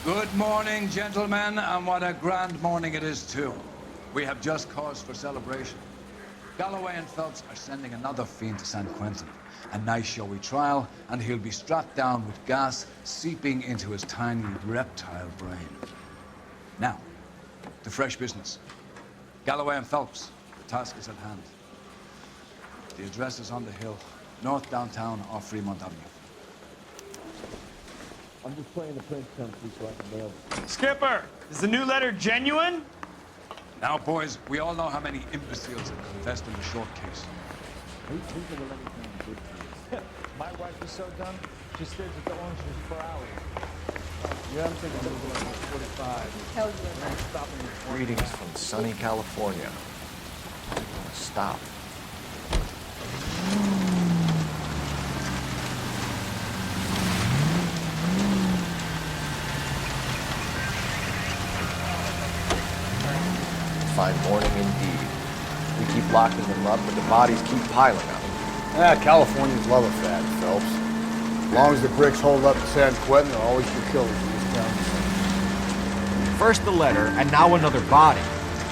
Good morning, gentlemen, and what a grand morning it is, too. We have just cause for celebration. Galloway and Phelps are sending another fiend to San Quentin. A nice showy trial, and he'll be strapped down with gas seeping into his tiny reptile brain. Now, to fresh business. Galloway and Phelps, the task is at hand. The address is on the hill, north downtown off Fremont Avenue. I'm just playing the Prince country so I can nail it. Skipper, is the new letter genuine? Now, boys, we all know how many imbeciles have confessed in the short case. People will let me down good for you. My wife is so dumb, she stares at the oranges for hours. Yeah, I'm thinking I'm going to 45. Tell you. Stopping at Greetings from sunny California. Stop. Fine morning indeed. We keep locking them up, but the bodies keep piling up. Yeah, Californians love a fad, Phelps. As long as the bricks hold up in San Quentin, there'll always be killers in this town. First the letter, and now another body.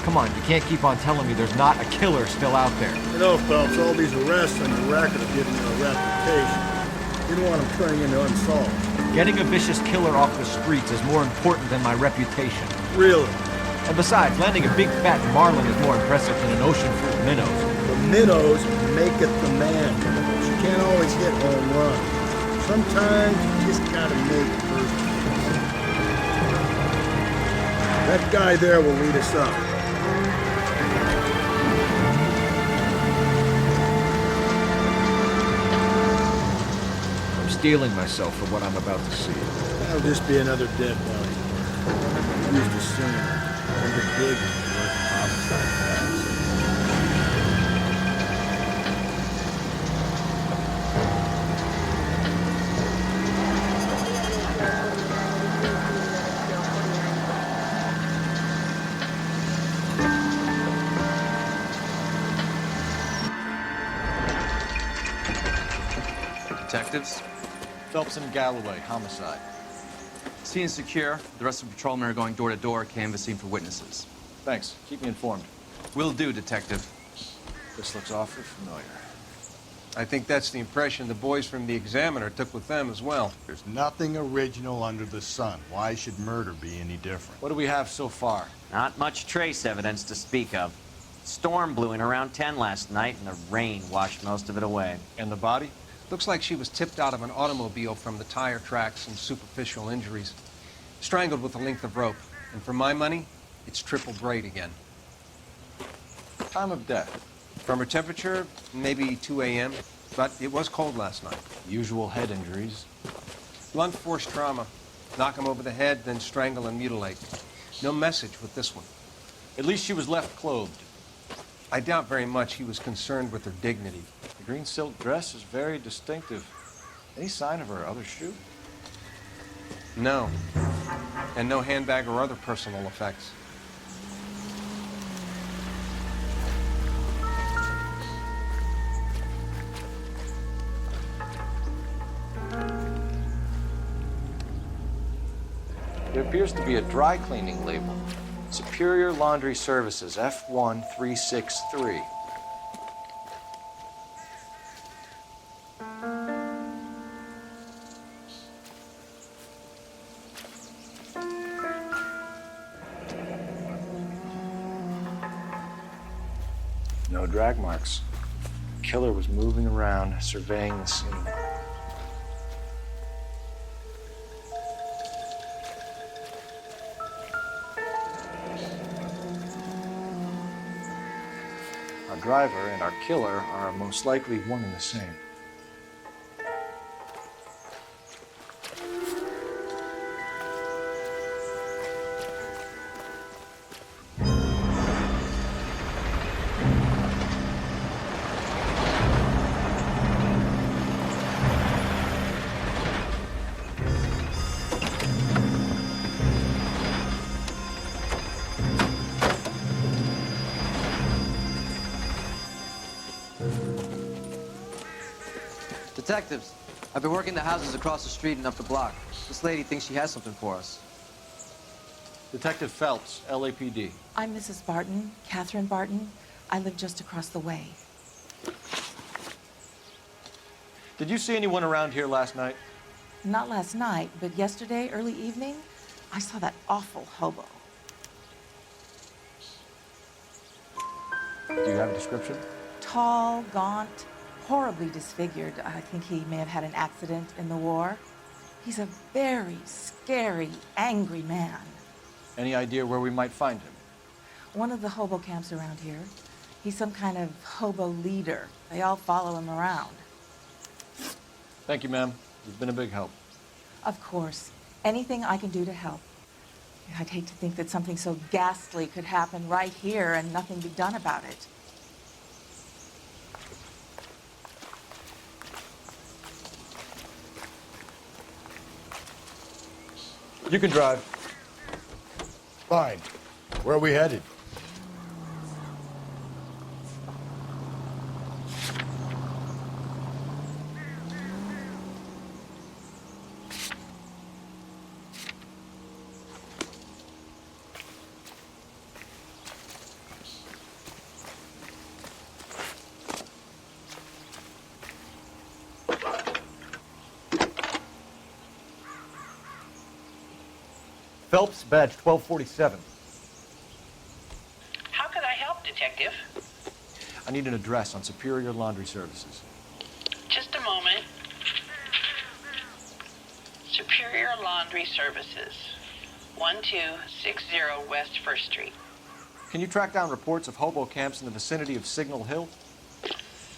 Come on, you can't keep on telling me there's not a killer still out there. You know, Phelps, all these arrests on your record are giving you a reputation. You don't want them turning into unsolved. Getting a vicious killer off the streets is more important than my reputation. Really? And besides, landing a big fat marlin is more impressive than an ocean full of minnows. The minnows make it the man. You can't always hit home runs. Sometimes you just gotta make first. That guy there will lead us up. I'm steeling myself for what I'm about to see. That'll just be another dead body. I'm used to seeing it. And the big homicide facts. Detectives? Phelps and Galloway, homicide. Scene is secure. The rest of the patrolmen are going door to door, canvassing for witnesses. Thanks. Keep me informed. Will do, Detective. This looks awfully familiar. I think that's the impression the boys from the Examiner took with them as well. There's nothing original under the sun. Why should murder be any different? What do we have so far? Not much trace evidence to speak of. Storm blew in around 10 last night, and the rain washed most of it away. And the body? Looks like she was tipped out of an automobile from the tire tracks and superficial injuries. Strangled with a length of rope. And for my money, it's triple braid again. Time of death? From her temperature, maybe 2 a.m., but it was cold last night. Usual head injuries. Blunt force trauma. Knock him over the head, then strangle and mutilate. No message with this one. At least she was left clothed. I doubt very much he was concerned with her dignity. The green silk dress is very distinctive. Any sign of her other shoe? No. And no handbag or other personal effects. There appears to be a dry cleaning label. Superior Laundry Services, F1363. No drag marks. The killer was moving around, surveying the scene. Our driver and our killer are most likely one and the same. Detectives, I've been working the houses across the street and up the block. This lady thinks she has something for us. Detective Phelps, LAPD. I'm Mrs. Barton, Catherine Barton. I live just across the way. Did you see anyone around here last night? Not last night, but yesterday, early evening, I saw that awful hobo. Do you have a description? Tall, gaunt, horribly disfigured. I think he may have had an accident in the war. He's a very scary, angry man. Any idea where we might find him? One of the hobo camps around here. He's some kind of hobo leader. They all follow him around. Thank you, ma'am. You've been a big help. Of course. Anything I can do to help. I'd hate to think that something so ghastly could happen right here and nothing be done about it. You can drive. Fine. Where are we headed? Phelps, badge 1247. How could I help, Detective? I need an address on Superior Laundry Services. Just a moment. Superior Laundry Services, 1260 West 1st Street. Can you track down reports of hobo camps in the vicinity of Signal Hill?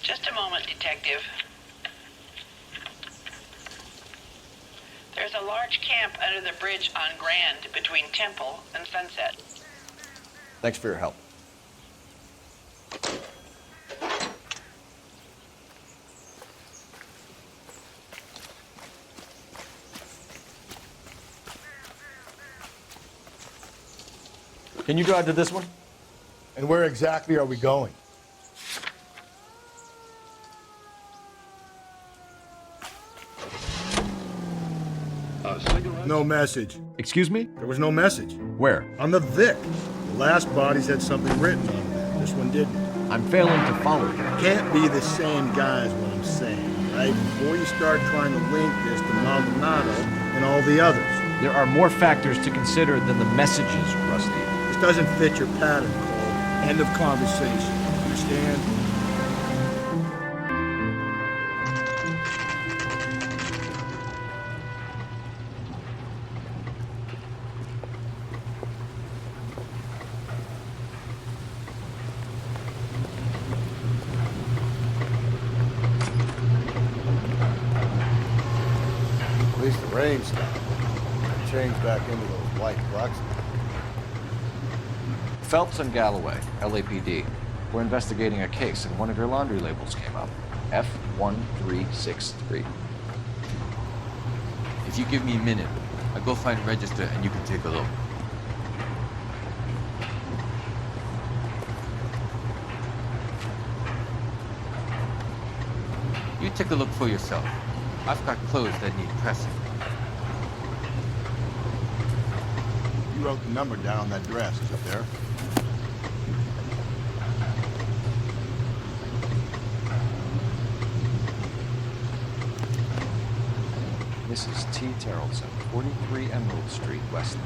Just a moment, Detective. There's a large camp under the bridge on Grand between Temple and Sunset. Thanks for your help. Can you drive to this one? And where exactly are we going? No message. Excuse me? There was no message. Where? On the Vic. The last bodies had something written on them. This one didn't. I'm failing to follow you. Can't be the same guy is what I'm saying, right? Before you start trying to link this to Maldonado and all the others. There are more factors to consider than the messages, Rusty. This doesn't fit your pattern, Cole. End of conversation. Understand? At least the rain stopped. Change back into those white blocks. Phelps and Galloway, LAPD. We're investigating a case and one of your laundry labels came up. F1363. If you give me a minute, I'll go find a register and you can take a look. You take a look for yourself. I've got clothes that need pressing. You wrote the number down on that dress, is it there? Mrs. T. Terrellson, 43 Emerald Street, Westlake.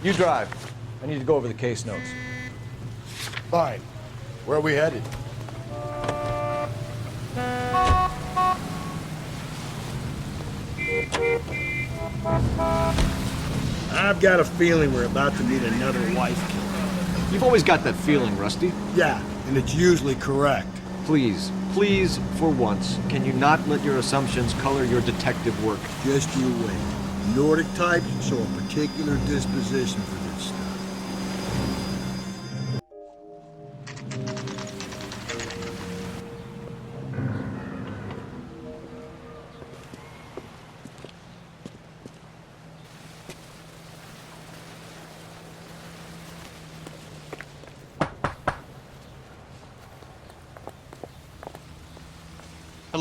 You drive. I need to go over the case notes. Fine. Where are we headed? I've got a feeling we're about to meet another wife killer. You've always got that feeling, Rusty. Yeah, and it's usually correct. Please, please, for once, can you not let your assumptions color your detective work? Just you wait. Nordic types show a particular disposition for this stuff.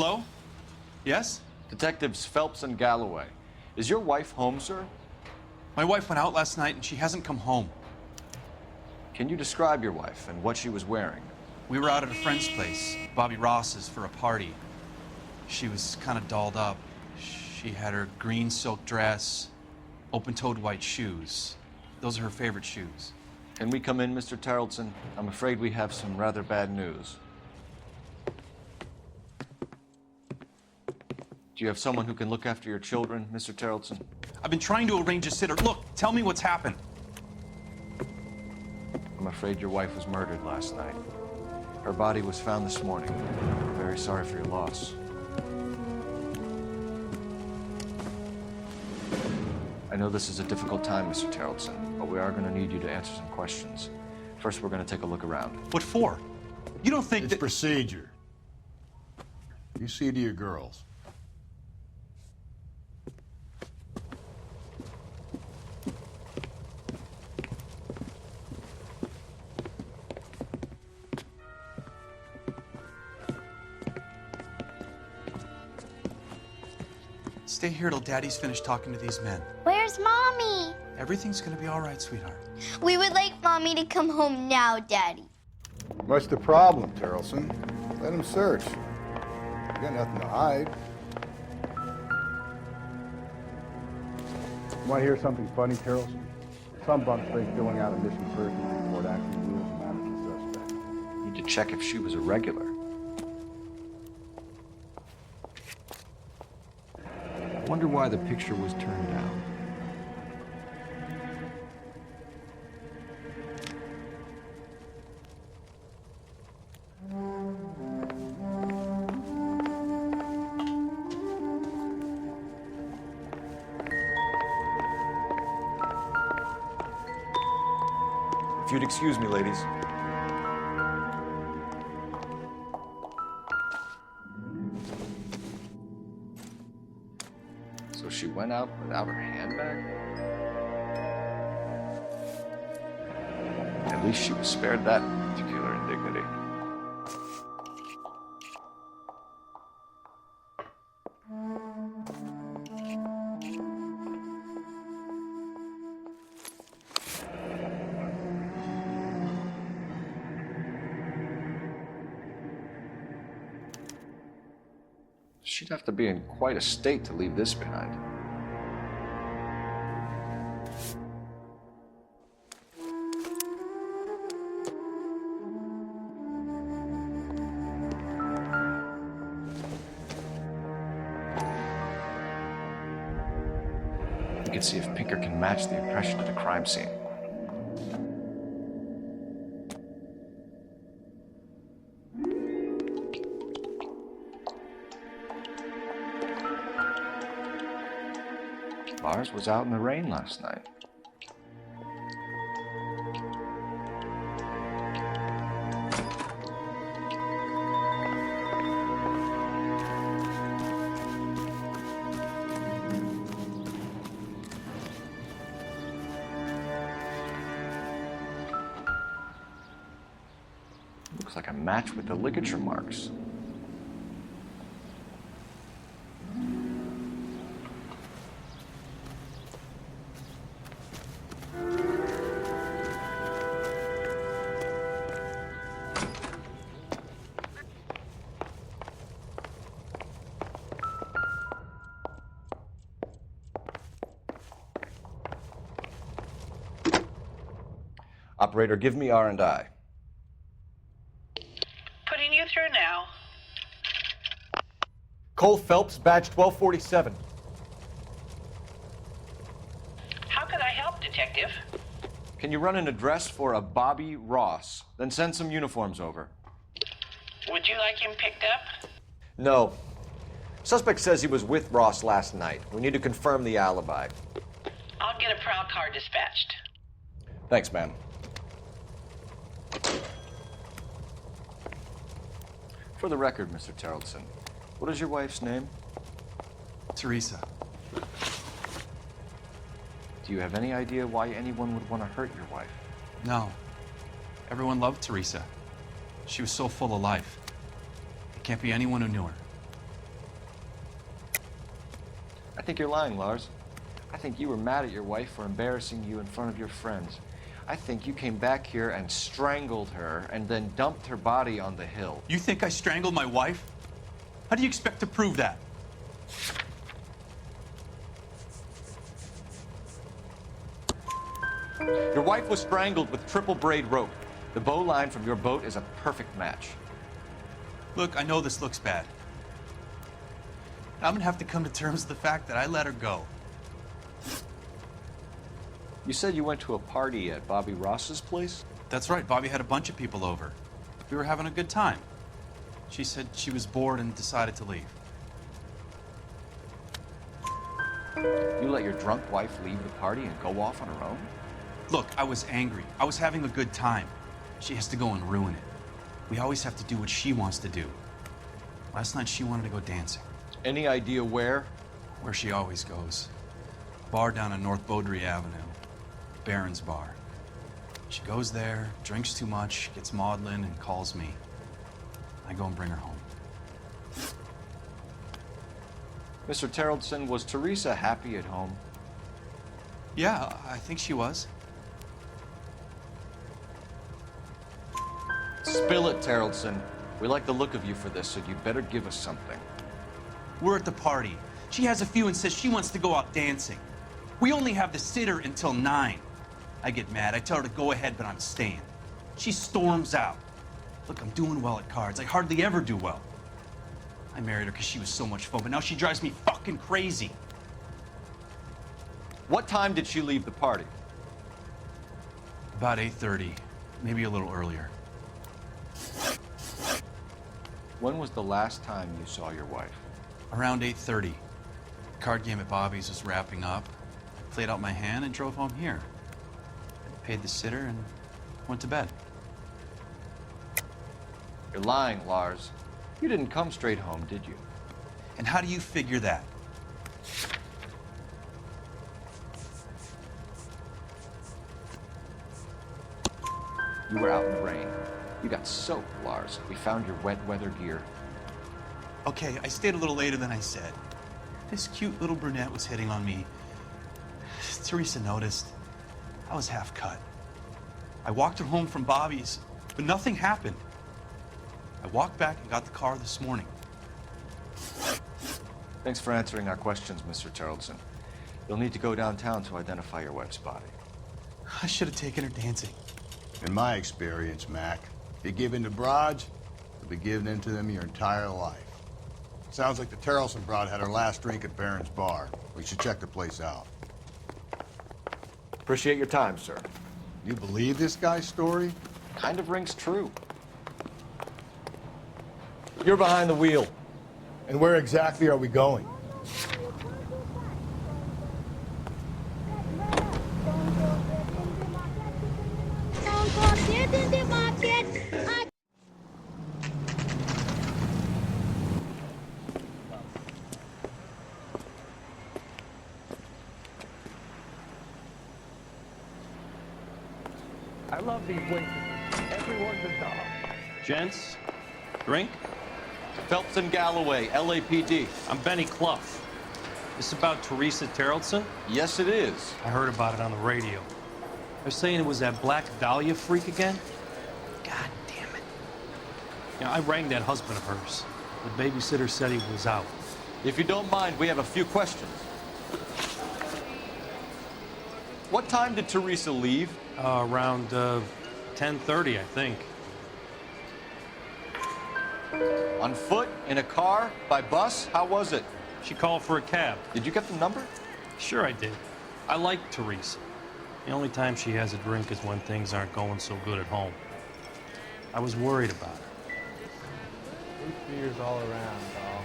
Hello? Yes? Detectives Phelps and Galloway. Is your wife home, sir? My wife went out last night and she hasn't come home. Can you describe your wife and what she was wearing? We were out at a friend's place, Bobby Ross's, for a party. She was kind of dolled up. She had her green silk dress, open-toed white shoes. Those are her favorite shoes. Can we come in, Mr. Tarleton? I'm afraid we have some rather bad news. Do you have someone who can look after your children, Mr. Tarleton? I've been trying to arrange a sitter. Look, tell me what's happened. I'm afraid your wife was murdered last night. Her body was found this morning. I'm very sorry for your loss. I know this is a difficult time, Mr. Tarleton, but we are going to need you to answer some questions. First, we're going to take a look around. What for? You don't think It's procedure. You see to your girls. Stay here till Daddy's finished talking to these men. Where's Mommy? Everything's gonna be all right, sweetheart. We would like Mommy to come home now, Daddy. What's the problem, Tarleton? Let him search. You got nothing to hide. Want to hear something funny, Tarleton? Some bumps think filling out a missing person report actually rules him out as a suspect. Need to check if she was a regular. I wonder why the picture was turned down. If you'd excuse me, ladies. So she went out without her handbag? At least she was spared that particular indignity. She'd have to be in quite a state to leave this behind. We can see if Pinker can match the impression of the crime scene. Lars was out in the rain last night. Looks like a match with the ligature marks. Operator, give me R&I. Putting you through now. Cole Phelps, badge 1247. How could I help, Detective? Can you run an address for a Bobby Ross? Then send some uniforms over. Would you like him picked up? No. Suspect says he was with Ross last night. We need to confirm the alibi. I'll get a prowl car dispatched. Thanks, ma'am. For the record, Mr. Tarleton, what is your wife's name? Teresa. Do you have any idea why anyone would want to hurt your wife? No. Everyone loved Teresa. She was so full of life. It can't be anyone who knew her. I think you're lying, Lars. I think you were mad at your wife for embarrassing you in front of your friends. I think you came back here and strangled her and then dumped her body on the hill. You think I strangled my wife? How do you expect to prove that? Your wife was strangled with triple braid rope. The bow line from your boat is a perfect match. Look, I know this looks bad. I'm gonna have to come to terms with the fact that I let her go. You said you went to a party at Bobby Ross's place? That's right, Bobby had a bunch of people over. We were having a good time. She said she was bored and decided to leave. You let your drunk wife leave the party and go off on her own? Look, I was angry. I was having a good time. She has to go and ruin it. We always have to do what she wants to do. Last night she wanted to go dancing. Any idea where? Where she always goes. Bar down on North Beaudry Avenue. Baron's Bar. She goes there, drinks too much, gets maudlin, and calls me. I go and bring her home. Mr. Terrellson, was Teresa happy at home? Yeah, I think she was. Spill it, Terrellson. We like the look of you for this, so you better give us something. We're at the party. She has a few and says she wants to go out dancing. We only have the sitter until 9. I get mad. I tell her to go ahead, but I'm staying. She storms out. Look, I'm doing well at cards. I hardly ever do well. I married her because she was so much fun, but now she drives me fucking crazy. What time did she leave the party? About 8:30, maybe a little earlier. When was the last time you saw your wife? Around 8:30. The card game at Bobby's was wrapping up. I played out my hand and drove home here. I paid the sitter and went to bed. You're lying, Lars. You didn't come straight home, did you? And how do you figure that? You were out in the rain. You got soaked, Lars. We found your wet weather gear. Okay, I stayed a little later than I said. This cute little brunette was hitting on me. Teresa noticed. I was half cut. I walked her home from Bobby's, but nothing happened. I walked back and got the car this morning. Thanks for answering our questions, Mr. Terrellson. You'll need to go downtown to identify your wife's body. I should have taken her dancing. In my experience, Mac, if you give in to broads, you'll be giving in to them your entire life. Sounds like the Terrellson broad had her last drink at Baron's Bar. We should check the place out. Appreciate your time, sir. You believe this guy's story? Kind of rings true. You're behind the wheel. And where exactly are we going? I love these places. Everyone's a dog. Gents, drink? Phelps and Galloway, LAPD. I'm Benny Clough. This about Teresa Terrellson? Yes, it is. I heard about it on the radio. They're saying it was that Black Dahlia freak again? God damn it. Yeah, I rang that husband of hers. The babysitter said he was out. If you don't mind, we have a few questions. What time did Teresa leave? Around 10:30, I think. On foot? In a car? By bus? How was it? She called for a cab. Did you get the number? Sure I did. I like Teresa. The only time she has a drink is when things aren't going so good at home. I was worried about her. Root beers all around, doll.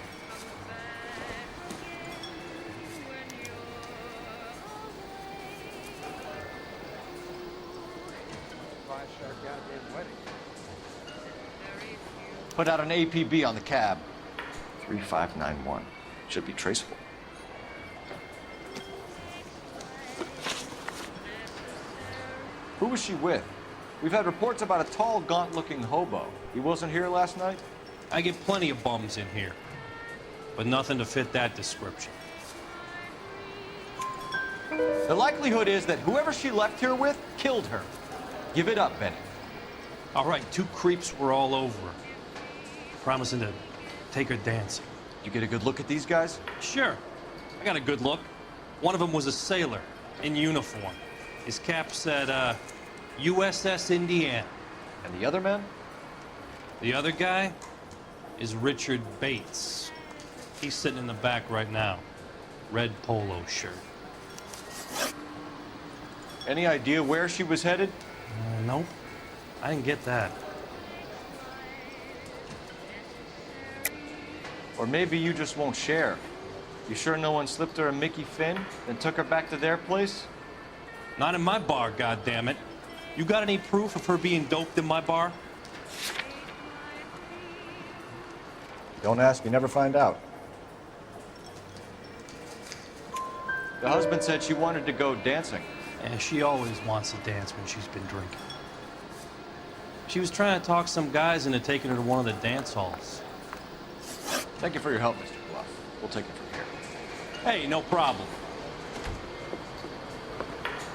Put out an APB on the cab. 3591. Should be traceable. Who was she with? We've had reports about a tall, gaunt-looking hobo. He wasn't here last night? I get plenty of bums in here, but nothing to fit that description. The likelihood is that whoever she left here with killed her. Give it up, Benny. All right, 2 creeps were all over her, promising to take her dancing. You get a good look at these guys? Sure. I got a good look. One of them was a sailor in uniform. His cap said, USS Indiana. And the other man? The other guy is Richard Bates. He's sitting in the back right now. Red polo shirt. Any idea where she was headed? Nope. I didn't get that. Or maybe you just won't share. You sure no one slipped her a Mickey Finn, then took her back to their place? Not in my bar, goddammit. You got any proof of her being doped in my bar? Don't ask, you never find out. The husband said she wanted to go dancing. And she always wants to dance when she's been drinking. She was trying to talk some guys into taking her to one of the dance halls. Thank you for your help, Mr. Bluff. We'll take it from here. Hey, no problem.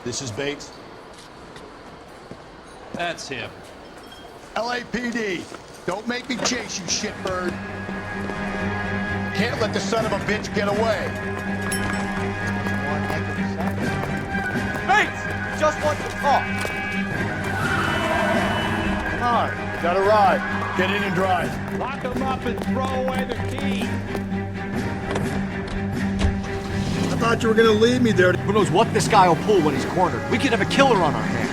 This is Bates. That's him. LAPD, don't make me chase you, shitbird. Can't let the son of a bitch get away. Bates! Just wants to talk. Come on, got a ride. Get in and drive. Lock them up and throw away the key. I thought you were gonna leave me there. Who knows what this guy will pull when he's cornered? We could have a killer on our hands.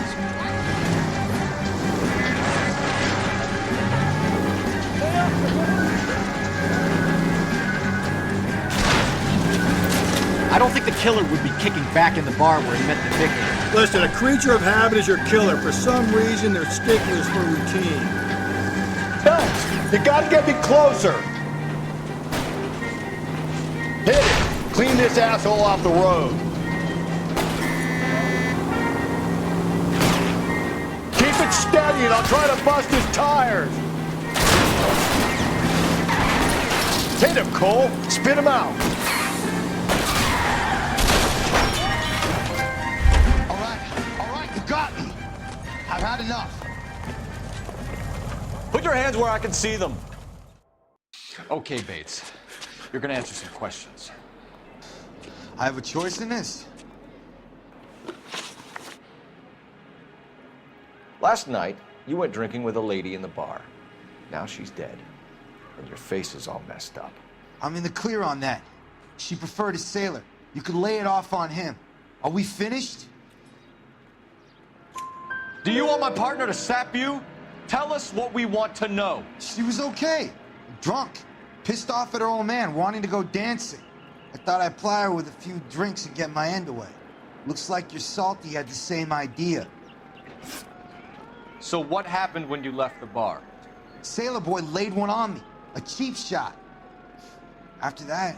I don't think the killer would be kicking back in the bar where he met the victim. Listen, a creature of habit is your killer. For some reason, they're sticklers for routine. Phelps, you gotta get me closer. Hit it. Clean this asshole off the road. Keep it steady and I'll try to bust his tires. Hit him, Cole. Spit him out. All right, you got me. I've had enough. Put your hands where I can see them. Okay, Bates. You're gonna answer some questions. I have a choice in this. Last night, you went drinking with a lady in the bar. Now she's dead, and your face is all messed up. I'm in the clear on that. She preferred a sailor. You could lay it off on him. Are we finished? Do you want my partner to sap you? Tell us what we want to know. She was okay. Drunk. Pissed off at her old man, wanting to go dancing. I thought I'd ply her with a few drinks and get my end away. Looks like your Salty had the same idea. So what happened when you left the bar? Sailor boy laid one on me. A cheap shot. After that,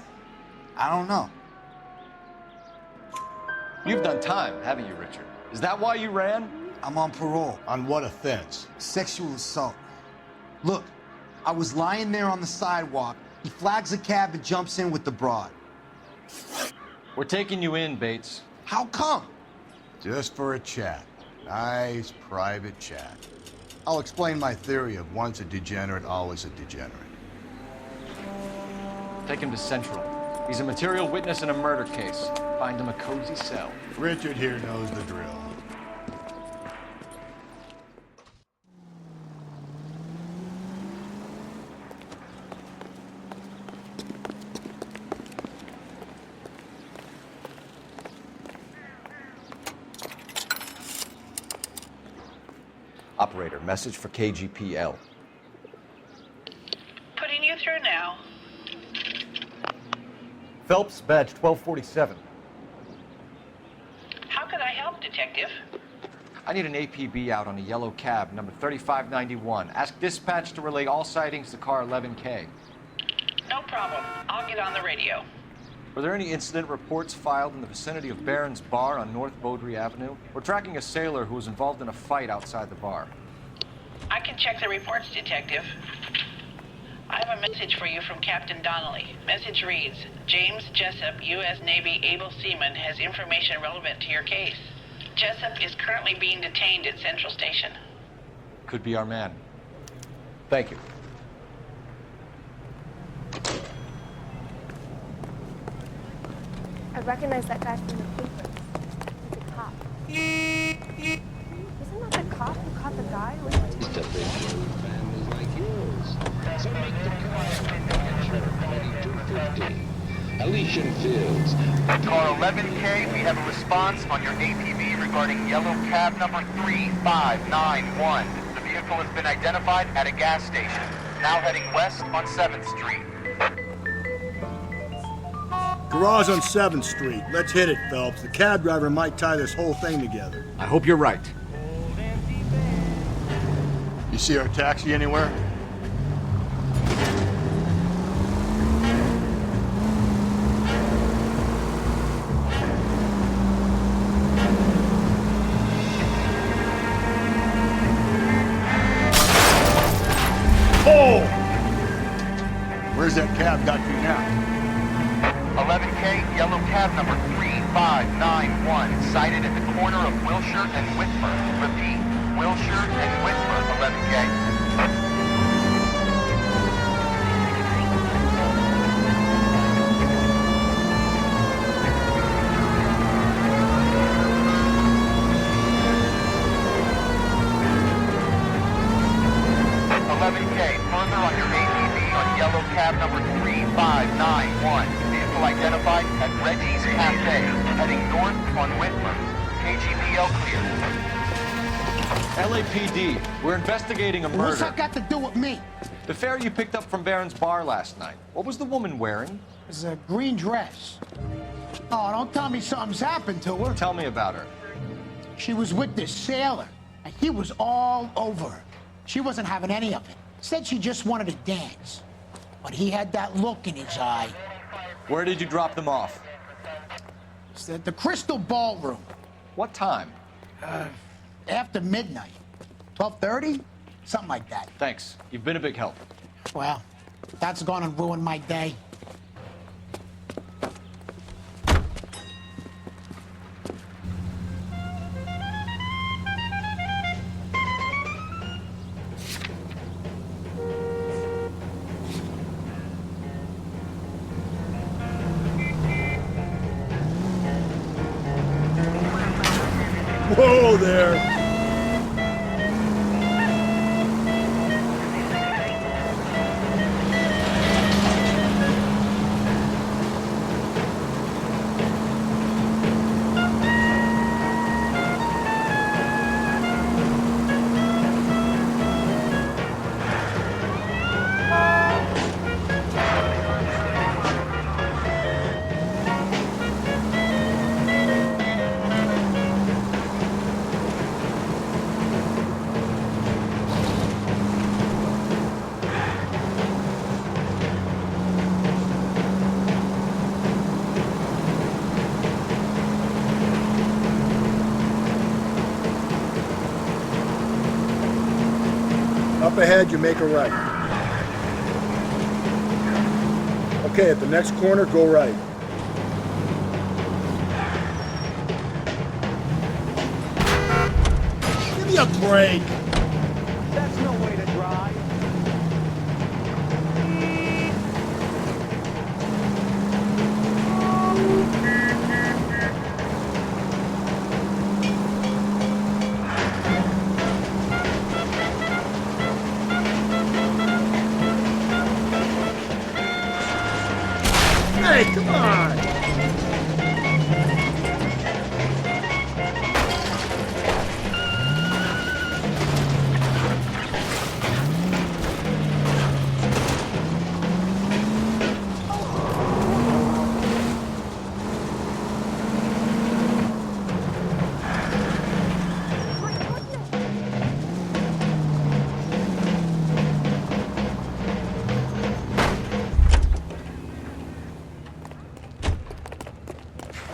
I don't know. You've done time, haven't you, Richard? Is that why you ran? I'm on parole. On what offense? Sexual assault. Look, I was lying there on the sidewalk. He flags a cab and jumps in with the broad. We're taking you in, Bates. How come? Just for a chat. Nice private chat. I'll explain my theory of once a degenerate, always a degenerate. Take him to Central. He's a material witness in a murder case. Find him a cozy cell. Richard here knows the drill. Operator, message for KGPL. Putting you through now. Phelps, badge 1247. How could I help, Detective? I need an APB out on a yellow cab, number 3591. Ask dispatch to relay all sightings to car 11K. No problem. I'll get on the radio. Were there any incident reports filed in the vicinity of Barron's Bar on North Beaudry Avenue? We're tracking a sailor who was involved in a fight outside the bar. I can check the reports, Detective. I have a message for you from Captain Donnelly. Message reads, James Jessup, U.S. Navy able seaman, has information relevant to your case. Jessup is currently being detained at Central Station. Could be our man. Thank you. I recognize that guy from the paper. He's a cop. Isn't that the cop who caught the guy with the families like yours. So make the call 2250. Elysian Fields. Car 11K, we have a response on your APB regarding yellow cab number 3591. The vehicle has been identified at a gas station. Now heading west on 7th Street. Garage on 7th Street. Let's hit it, Phelps. The cab driver might tie this whole thing together. I hope you're right. You see our taxi anywhere? Oh! Where's that cab got to now? 11K, yellow cab number 3591, sighted at the corner of Wilshire and Whitmer. Repeat, Wilshire and Whitmer, 11K. Further on your ATV on yellow cab number 3591. Vehicle identified at Reggie's Cafe, heading north on Whitmer. KGPL clear. LAPD, we're investigating a murder. What's that got to do with me? The fare you picked up from Barron's bar last night. What was the woman wearing? It was a green dress. Oh, don't tell me something's happened to her. Tell me about her. She was with this sailor, and he was all over her. She wasn't having any of it. Said she just wanted to dance. But he had that look in his eye. Where did you drop them off? It's at the Crystal Ballroom. What time? After midnight. 12:30? Something like that. Thanks. You've been a big help. Well, that's gone and ruined my day. Whoa there! Up ahead, you make a right. Okay, at the next corner, go right. Give me a break. That's no way to drive. Hey, come on!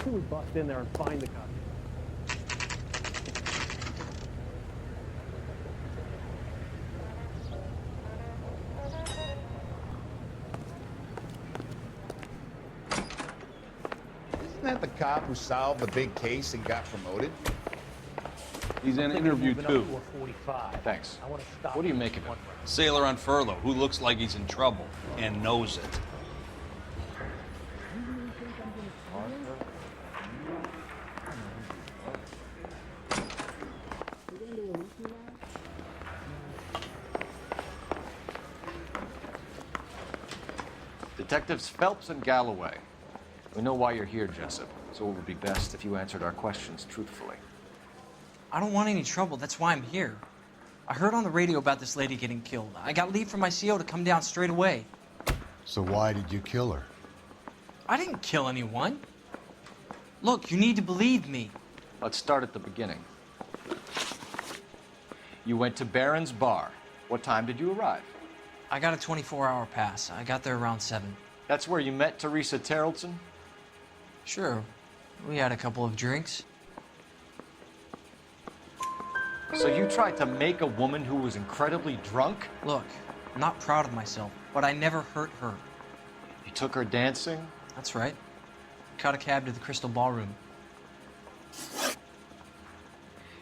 We bust in there and find the cop. cop who solved the big case and got promoted? He's in interview two. Thanks. What do you make of it? Sailor on furlough who looks like he's in trouble and knows it. Detectives Phelps and Galloway. We know why you're here, Jessup, so it would be best if you answered our questions truthfully. I don't want any trouble. That's why I'm here. I heard on the radio about this lady getting killed. I got leave from my CO to come down straight away. So why did you kill her? I didn't kill anyone. Look, you need to believe me. Let's start at the beginning. You went to Barron's Bar. What time did you arrive? I got a 24-hour pass. I got there around 7. That's where you met Teresa Terrelson? Sure. We had a couple of drinks. So you tried to make a woman who was incredibly drunk? Look, I'm not proud of myself, but I never hurt her. You took her dancing? That's right. Caught a cab to the Crystal Ballroom.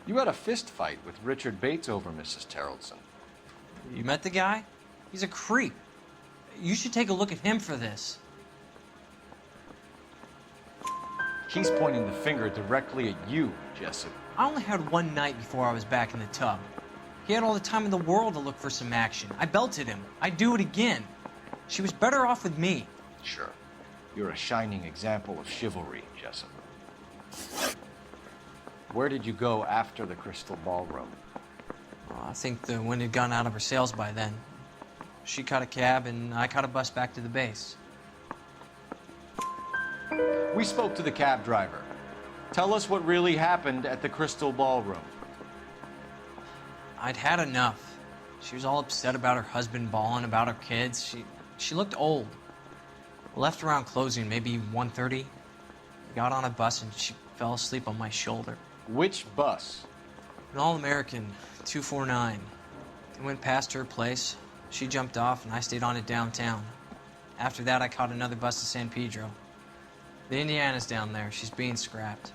You had a fist fight with Richard Bates over Mrs. Terrelson. You met the guy? He's a creep. You should take a look at him for this. He's pointing the finger directly at you, Jessup. I only had one night before I was back in the tub. He had all the time in the world to look for some action. I belted him. I'd do it again. She was better off with me. Sure. You're a shining example of chivalry, Jessup. Where did you go after the Crystal Ballroom? I think the wind had gone out of her sails by then. She caught a cab, and I caught a bus back to the base. We spoke to the cab driver. Tell us what really happened at the Crystal Ballroom. I'd had enough. She was all upset about her husband bawling about her kids. She looked old. Left around closing, maybe 1:30. Got on a bus, and she fell asleep on my shoulder. Which bus? An All-American, 249. I went past her place. She jumped off, and I stayed on it downtown. After that, I caught another bus to San Pedro. The Indiana's down there. She's being scrapped.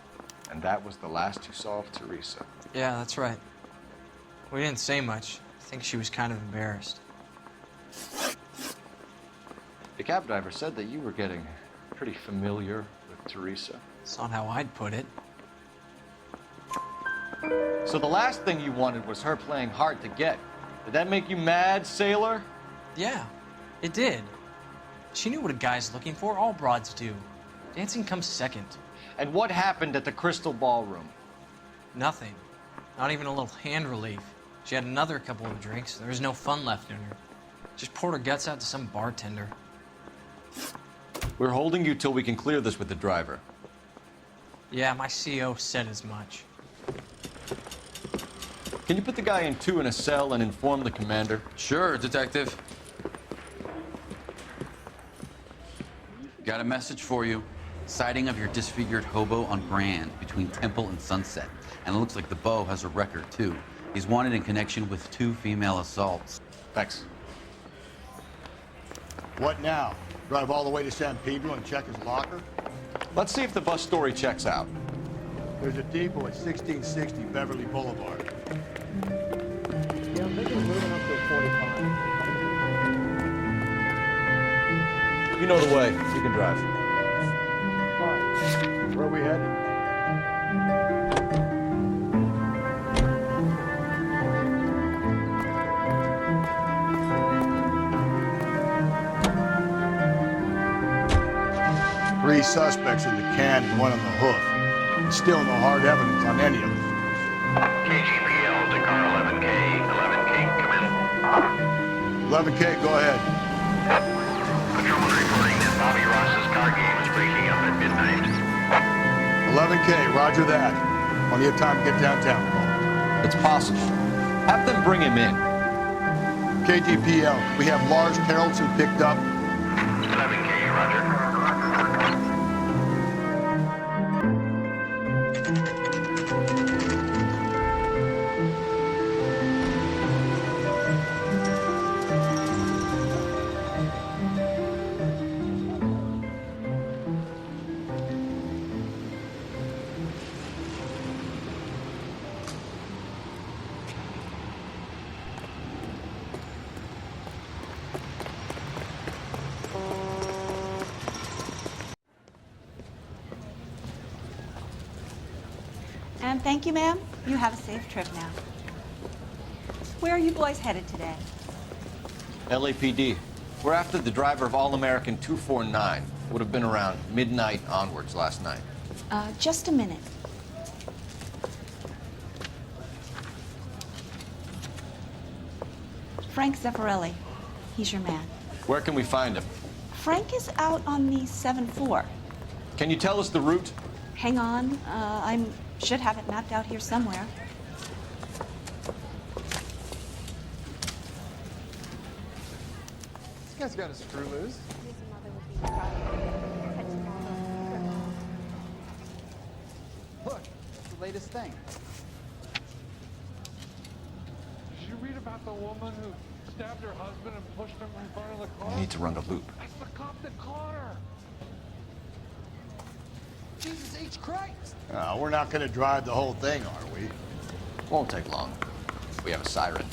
And that was the last you saw of Teresa? Yeah, that's right. We didn't say much. I think she was kind of embarrassed. The cab driver said that you were getting pretty familiar with Teresa. It's not how I'd put it. So the last thing you wanted was her playing hard to get. Did that make you mad, sailor? Yeah, it did. She knew what a guy's looking for. All broads do. Dancing comes second. And what happened at the Crystal Ballroom? Nothing. Not even a little hand relief. She had another couple of drinks. There was no fun left in her. Just poured her guts out to some bartender. We're holding you till we can clear this with the driver. Yeah, my CO said as much. Can you put the guy in 2 in a cell and inform the commander? Sure, Detective. Got a message for you. Sighting of your disfigured hobo on Grand between Temple and Sunset. And it looks like the Beau has a record, too. He's wanted in connection with 2 female assaults. Thanks. What now? Drive all the way to San Pedro and check his locker? Let's see if the bus story checks out. There's a depot at 1660 Beverly Boulevard. Yeah, I'm thinking of moving up to a 45. You know the way. You can drive. Where are we headed? Three suspects in the can and 1 on the hoof. And still no hard evidence on any of them. KGPL to car 11K. 11K, come in. 11K, go ahead. Patrolman reporting that Bobby Ross's car game is breaking up at midnight. 11K, roger that. Plenty of time to get downtown. It's possible. Have them bring him in. KGPL, we have Lars Terrelson picked up. 11K, roger. And thank you, ma'am. You have a safe trip now. Where are you boys headed today? LAPD. We're after the driver of All-American 249. Would have been around midnight onwards last night. Just a minute. Frank Zeffirelli. He's your man. Where can we find him? Frank is out on the 7-4. Can you tell us the route? Hang on. I should have it mapped out here somewhere. This guy's got a screw loose. Look, it's the latest thing. Did you read about the woman who stabbed her husband and pushed him in front of the car? We need to run the loop. That's the cop that caught her. Jesus H. Christ! We're not going to drive the whole thing, are we? Won't take long. We have a siren.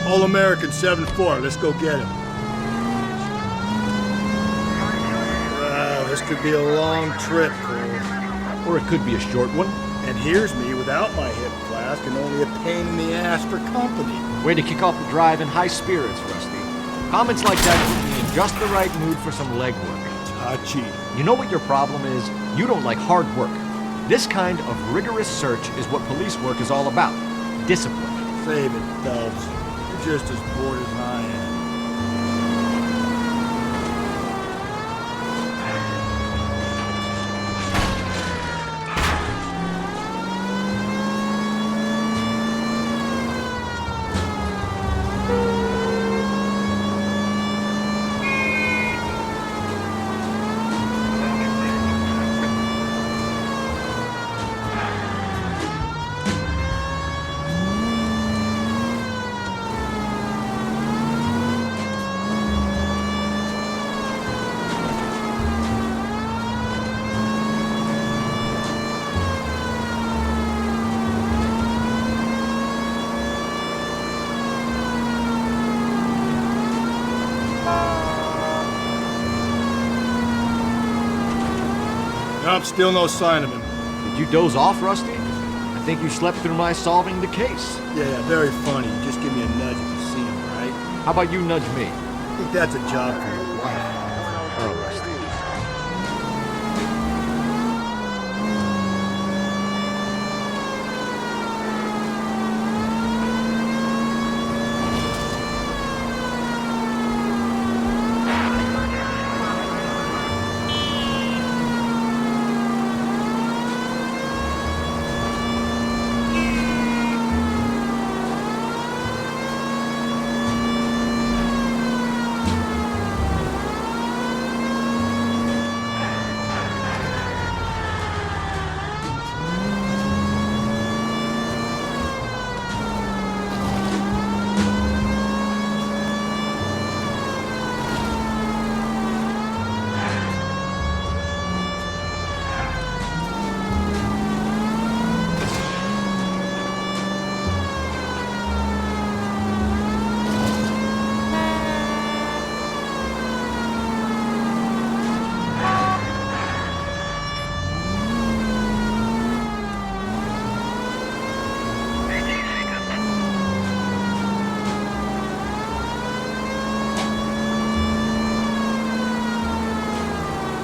All-American 7-4, let's go get him. Wow, this could be a long trip, Cole. Or it could be a short one. And here's me without my hip flask and only a pain in the ass for company. Way to kick off the drive in high spirits, Rusty. Comments like that put me in just the right mood for some legwork. Tachi. You know what your problem is? You don't like hard work. This kind of rigorous search is what police work is all about. Discipline. Save it, Phelps. You're just as bored as I am. Nope, still no sign of him. Did you doze off, Rusty? I think you slept through my solving the case. Yeah, very funny. Just give me a nudge if you see him, right? How about you nudge me? I think that's a job for your wife. Oh, Rusty.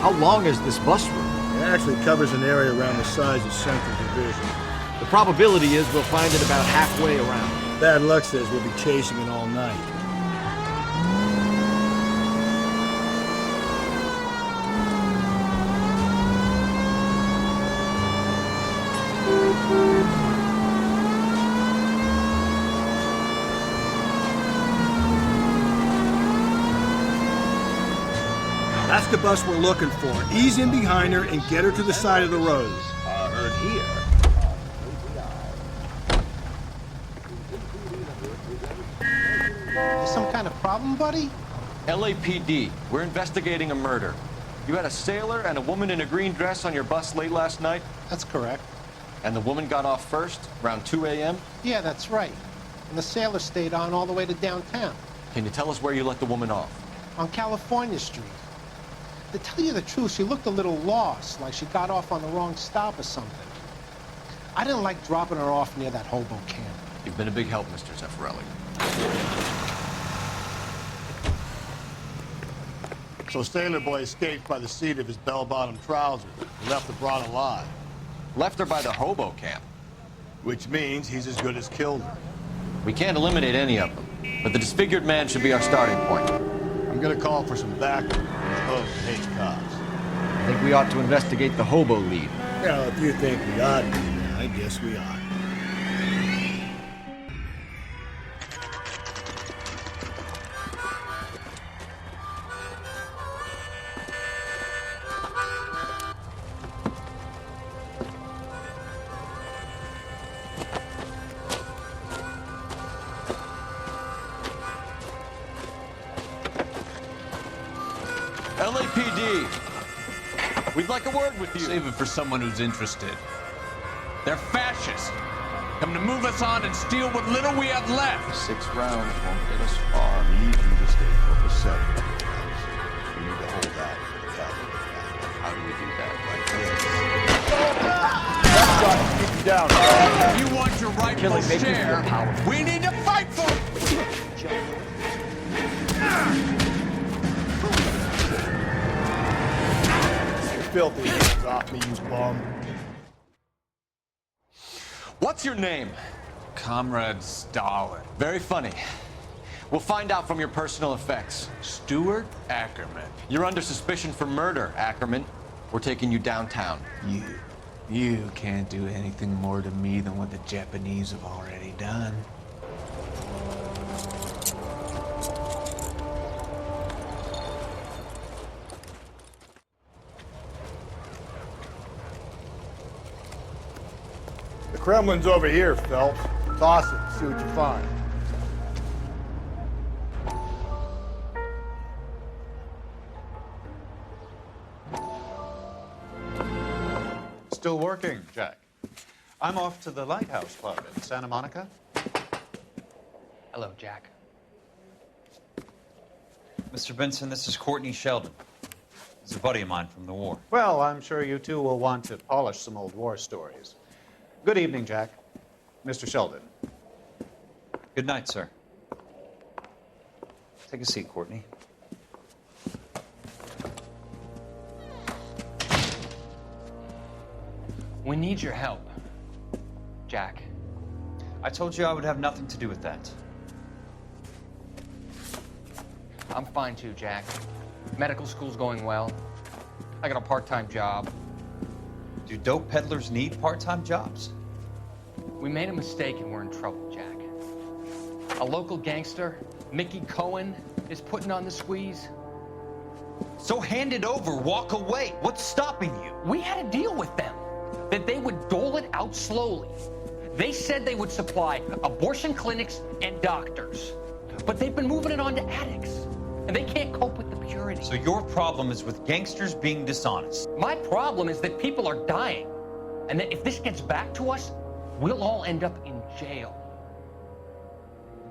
How long is this bus route? It actually covers an area around the size of Central Division. The probability is we'll find it about halfway around. Bad luck says we'll be chasing it all night. That's the bus we're looking for. Ease in behind her and get her to the side of the road. Are heard here. There's some kind of problem, buddy? LAPD. We're investigating a murder. You had a sailor and a woman in a green dress on your bus late last night? That's correct. And the woman got off first, around 2 a.m.? Yeah, that's right. And the sailor stayed on all the way to downtown. Can you tell us where you let the woman off? On California Street. To tell you the truth, she looked a little lost, like she got off on the wrong stop or something. I didn't like dropping her off near that hobo camp. You've been a big help, Mr. Zeffirelli. So Sailor Boy escaped by the seat of his bell-bottom trousers. He left the broad alive. Left her by the hobo camp. Which means he's as good as killed her. We can't eliminate any of them, but the disfigured man should be our starting point. I'm gonna call for some backup. Those hate cops. I think we ought to investigate the hobo lead. Well, if you think we ought to, I guess we ought. LAPD, we'd like a word with you. Save it for someone who's interested. They're fascists. Come to move us on and steal what little we have left. 6 rounds won't get us far. We need you to stay focused 7. We need to hold out for the cavalry. How do we do that? Keep you down. If you want your rightful share, we need to fight for it. Filthy hands off me, you bum. What's your name? Comrade Stalin. Very funny. We'll find out from your personal effects. Stuart Ackerman. You're under suspicion for murder, Ackerman. We're taking you downtown. You can't do anything more to me than what the Japanese have already done. The Kremlin's over here, Phelps. Toss it, see what you find. Still working, Jack. I'm off to the Lighthouse Club in Santa Monica. Hello, Jack. Mr. Benson, this is Courtney Sheldon. He's a buddy of mine from the war. Well, I'm sure you two will want to polish some old war stories. Good evening, Jack. Mr. Sheldon. Good night, sir. Take a seat, Courtney. We need your help, Jack. I told you I would have nothing to do with that. I'm fine too, Jack. Medical school's going well. I got a part-time job. Do dope peddlers need part-time jobs? We made a mistake and we're in trouble, Jack. A local gangster, Mickey Cohen, is putting on the squeeze. So hand it over, walk away. What's stopping you? We had a deal with them, that they would dole it out slowly. They said they would supply abortion clinics and doctors, but they've been moving it on to addicts, and they can't cope with the purity. So your problem is with gangsters being dishonest? My problem is that people are dying, and that if this gets back to us, we'll all end up in jail.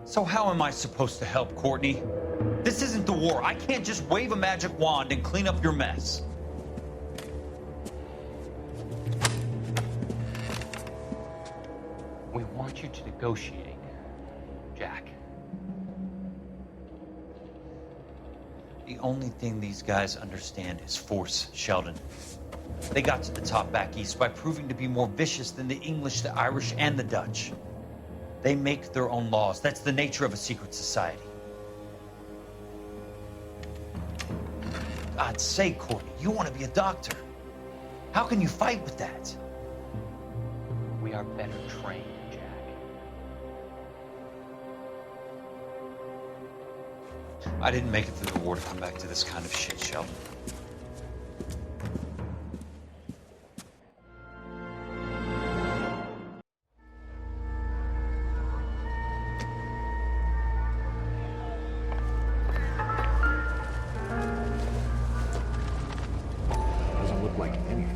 So how am I supposed to help, Courtney? This isn't the war. I can't just wave a magic wand and clean up your mess. We want you to negotiate, Jack. The only thing these guys understand is force, Sheldon. They got to the top back east by proving to be more vicious than the English, the Irish, and the Dutch. They make their own laws. That's the nature of a secret society. God's sake, Courtney, you want to be a doctor. How can you fight with that? We are better trained, Jack. I didn't make it through the war to come back to this kind of shit, Sheldon. like anything.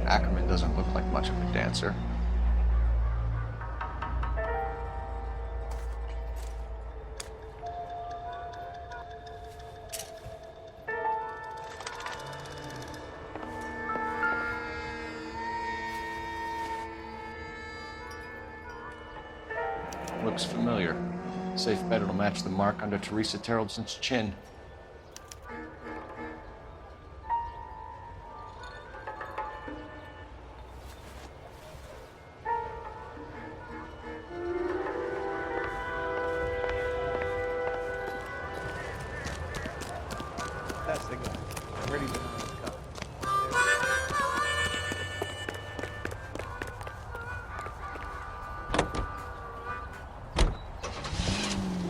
Ackerman doesn't look like much of a dancer. Looks familiar. Safe bet it'll match the mark under Teresa Terreldson's chin. That's the guy. Ready to cut.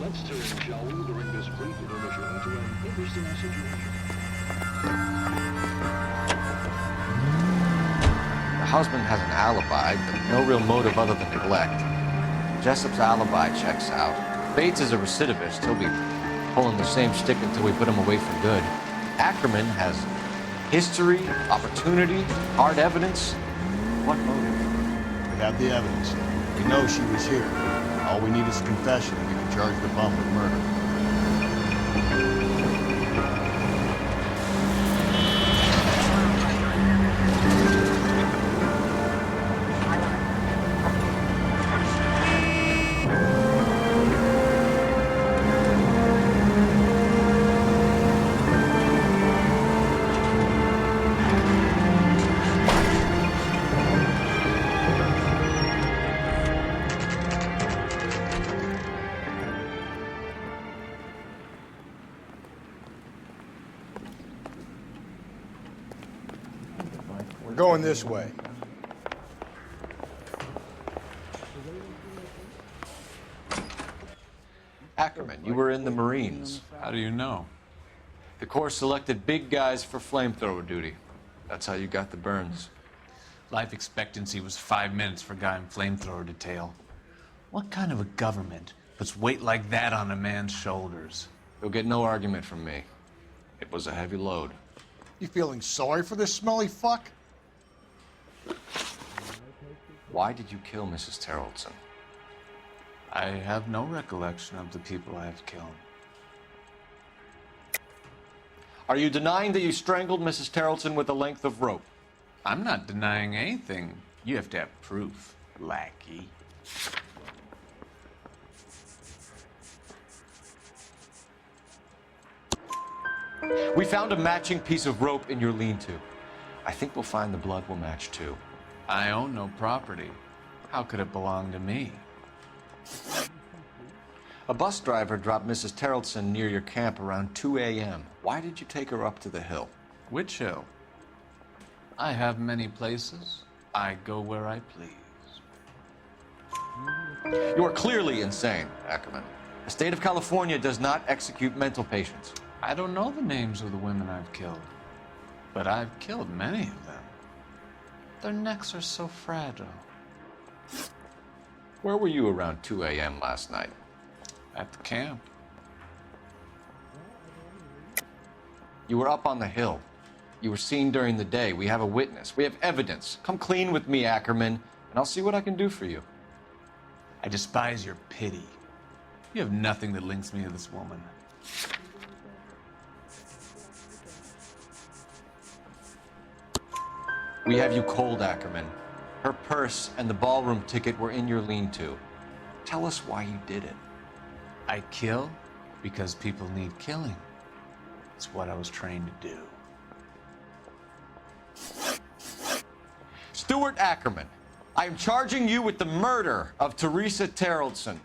Let's turn, shall we, during this brief intermission to an interesting situation. The husband has an alibi, but no real motive other than neglect. Jessup's alibi checks out. Bates is a recidivist. He'll be pulling the same stick until we put him away for good. Ackerman has history, opportunity, hard evidence. What motive? We have the evidence. We know she was here. All we need is a confession, and we can charge the bum with murder. We're going this way. Ackerman, you were in the Marines. How do you know? The Corps selected big guys for flamethrower duty. That's how you got the burns. Life expectancy was 5 minutes for a guy in flamethrower detail. What kind of a government puts weight like that on a man's shoulders? You'll get no argument from me. It was a heavy load. You feeling sorry for this smelly fuck? Why did you kill Mrs. Terreldson? I have no recollection of the people I have killed. Are you denying that you strangled Mrs. Terreldson with a length of rope? I'm not denying anything. You have to have proof, lackey. We found a matching piece of rope in your lean-to. I think we'll find the blood will match too. I own no property. How could it belong to me? A bus driver dropped Mrs. Terreldson near your camp around 2 a.m. Why did you take her up to the hill? Which hill? I have many places. I go where I please. You are clearly insane, Ackerman. The state of California does not execute mental patients. I don't know the names of the women I've killed, but I've killed many of them. Their necks are so fragile. Where were you around 2 a.m. last night? At the camp. You were up on the hill. You were seen during the day. We have a witness. We have evidence. Come clean with me, Ackerman, and I'll see what I can do for you. I despise your pity. You have nothing that links me to this woman. We have you cold, Ackerman. Her purse and the ballroom ticket were in your lean-to. Tell us why you did it. I kill because people need killing. It's what I was trained to do. Stuart Ackerman, I am charging you with the murder of Teresa Terreldson.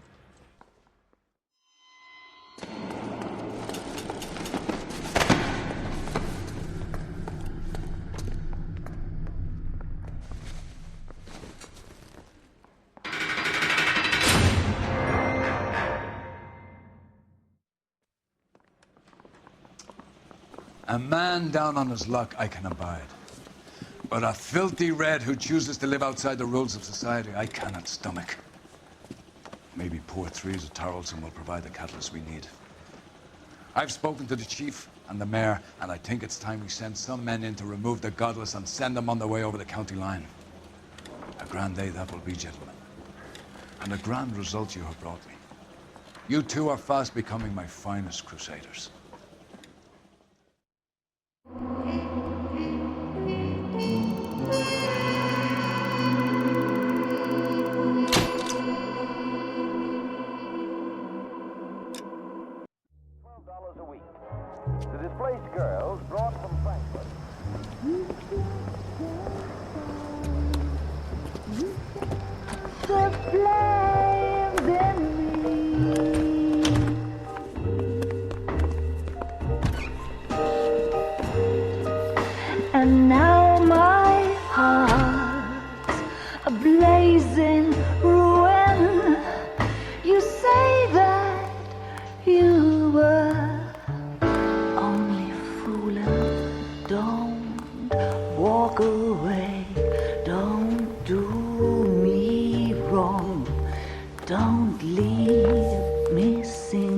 A man down on his luck I can abide. But a filthy red who chooses to live outside the rules of society, I cannot stomach. Maybe poor Threes of Tarleton will provide the catalyst we need. I've spoken to the chief and the mayor, and I think it's time we send some men in to remove the godless and send them on their way over the county line. A grand day that will be, gentlemen. And a grand result you have brought me. You two are fast becoming my finest crusaders. The displaced girls brought from Frankfurt. The flames in me. And now my heart's a blazing ruin. You say that you were don't walk away, don't do me wrong, don't leave me singing.